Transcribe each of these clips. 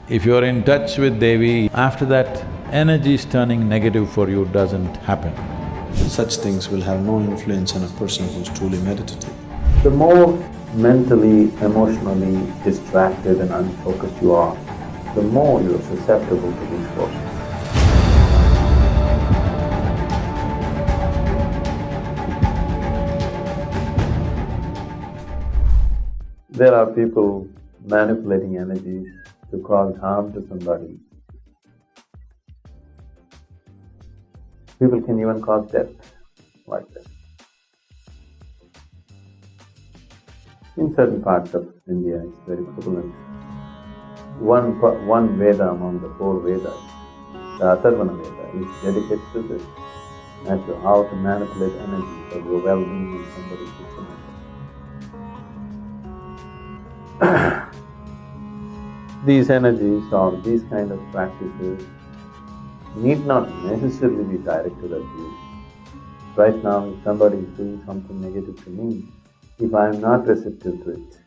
If you're in touch with Devi, after that, energies turning negative for you doesn't happen. Such things will have no influence on a person who's truly meditative. The more mentally, emotionally distracted and unfocused you are, the more you're susceptible to these forces. There are people manipulating energies to cause harm to somebody. People can even cause death like that. In certain parts of India, it's very prevalent. One Veda among the 4 Vedas, the Atharvana Veda, is dedicated to this, as to how to manipulate energy for your well-being and somebody's detriment. These energies or these kind of practices need not necessarily be directed at you. Right now, if somebody is doing something negative to me, if I am not receptive to it,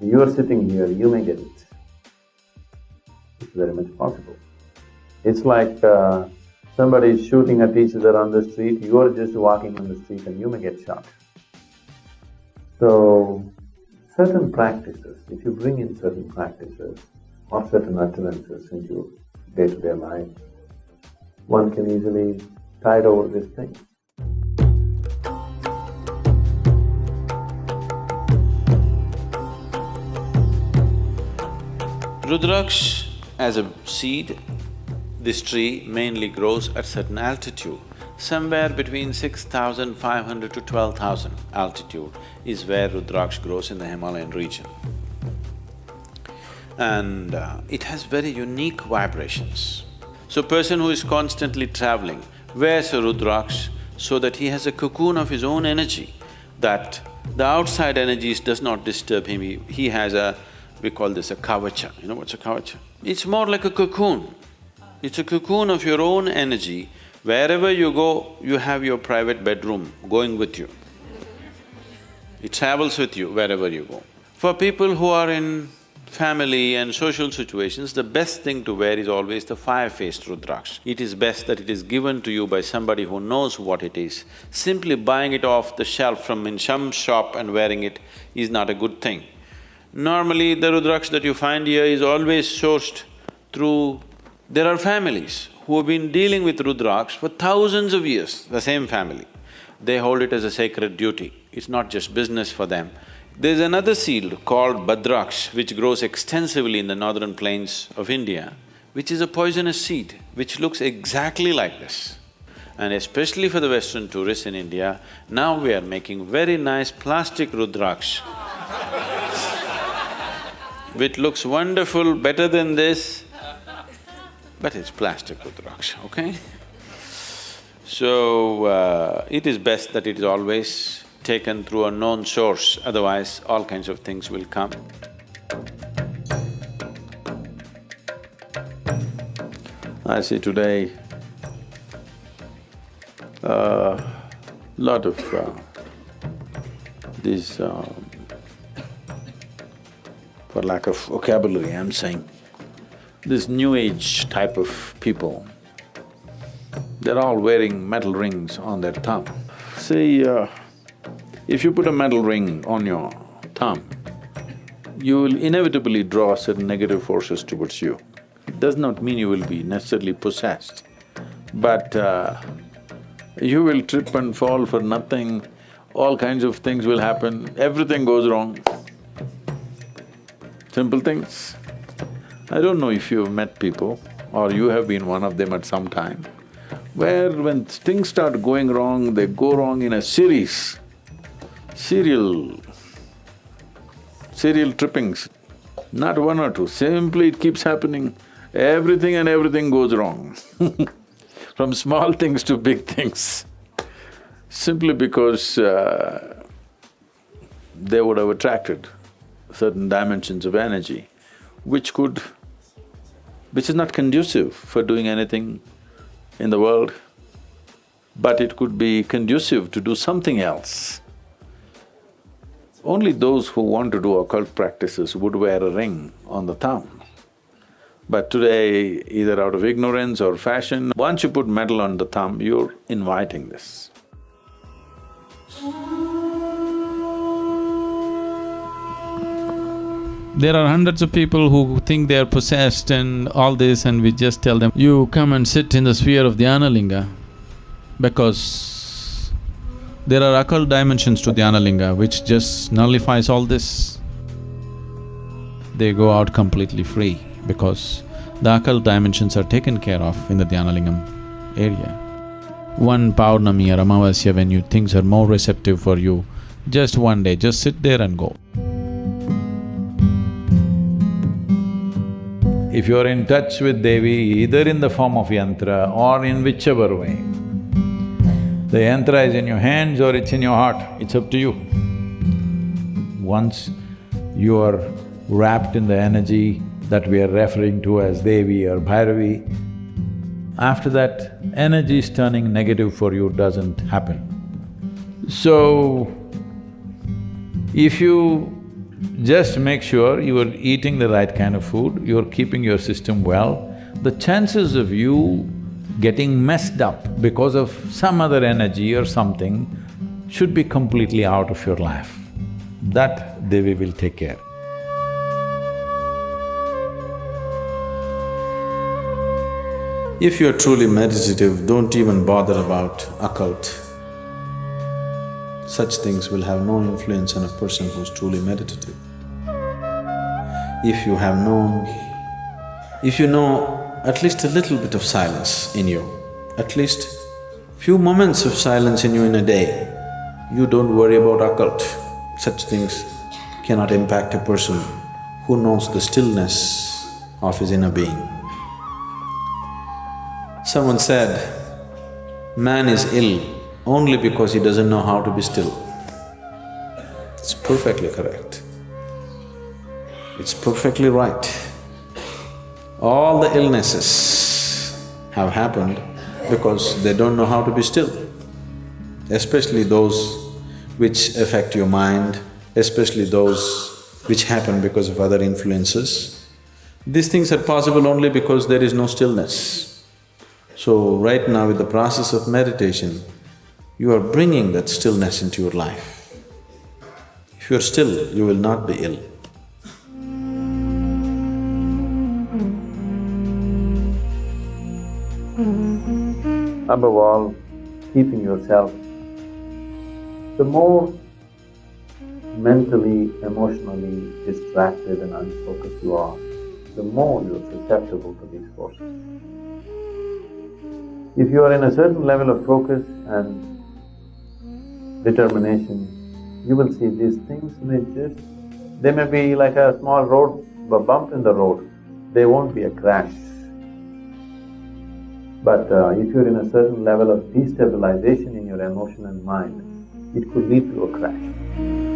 you are sitting here, you may get it. It's very much possible. It's like somebody is shooting at each other on the street, you are just walking on the street and you may get shot. So, certain practices, if you bring in certain practices or certain utterances into day-to-day life, one can easily tide over this thing. Rudraksh as a seed, this tree mainly grows at certain altitude. Somewhere between 6,500 to 12,000 altitude is where Rudraksh grows in the Himalayan region. And it has very unique vibrations. So person who is constantly traveling wears a Rudraksh so that he has a cocoon of his own energy, that the outside energies does not disturb him. He has a… we call this a kavacha. You know what's a kavacha? It's more like a cocoon. It's a cocoon of your own energy. Wherever you go, you have your private bedroom going with you. It travels with you wherever you go. For people who are in family and social situations, the best thing to wear is always the fire-faced Rudraksh. It is best that it is given to you by somebody who knows what it is. Simply buying it off the shelf from in some shop and wearing it is not a good thing. Normally, the Rudraksh that you find here is always sourced through… there are families who have been dealing with Rudraksh for thousands of years, the same family. They hold it as a sacred duty, it's not just business for them. There's another seed called Bhadraksh, which grows extensively in the northern plains of India, which is a poisonous seed, which looks exactly like this. And especially for the Western tourists in India, now we are making very nice plastic Rudraksh, which looks wonderful, better than this, but it's plastic Rudraksh, okay? So, it is best that it is always taken through a known source, otherwise all kinds of things will come. I see today lot of these for lack of vocabulary, I'm saying, this new age type of people, they're all wearing metal rings on their thumb. See, if you put a metal ring on your thumb, you will inevitably draw certain negative forces towards you. It does not mean you will be necessarily possessed, but you will trip and fall for nothing, all kinds of things will happen, everything goes wrong. Simple things. I don't know if you've met people or you have been one of them at some time, where when things start going wrong, they go wrong in a series, serial trippings, not one or two, simply it keeps happening, everything and everything goes wrong from small things to big things, simply because they would have attracted certain dimensions of energy which is not conducive for doing anything in the world, but it could be conducive to do something else. Only those who want to do occult practices would wear a ring on the thumb. But today, either out of ignorance or fashion, once you put metal on the thumb, you're inviting this. There are hundreds of people who think they are possessed and all this, and we just tell them, you come and sit in the sphere of Dhyana Linga, because there are occult dimensions to Dhyana Linga which just nullifies all this. They go out completely free because the occult dimensions are taken care of in the Dhyana Lingam area. One Paurnami or Amavasya when things are more receptive for you, just one day, just sit there and go. If you're in touch with Devi, either in the form of yantra or in whichever way, the yantra is in your hands or it's in your heart, it's up to you. Once you are wrapped in the energy that we are referring to as Devi or Bhairavi, after that, energy is turning negative for you doesn't happen. So, if you just make sure you are eating the right kind of food, you're keeping your system well, the chances of you getting messed up because of some other energy or something should be completely out of your life. That Devi will take care. If you're truly meditative, don't even bother about occult. Such things will have no influence on a person who's truly meditative. If you have known… if you know at least a little bit of silence in you, at least few moments of silence in you in a day, you don't worry about occult. Such things cannot impact a person who knows the stillness of his inner being. Someone said, man is ill only because he doesn't know how to be still. It's perfectly correct. It's perfectly right. All the illnesses have happened because they don't know how to be still, especially those which affect your mind, especially those which happen because of other influences. These things are possible only because there is no stillness. So right now with the process of meditation, you are bringing that stillness into your life. If you're still, you will not be ill. Above all, keeping yourself. The more mentally, emotionally distracted and unfocused you are, the more you're susceptible to these forces. If you are in a certain level of focus and determination, you will see these things may just… they may be like a small road, a bump in the road, they won't be a crash. But if you're in a certain level of destabilization in your emotion and mind, it could lead to a crash.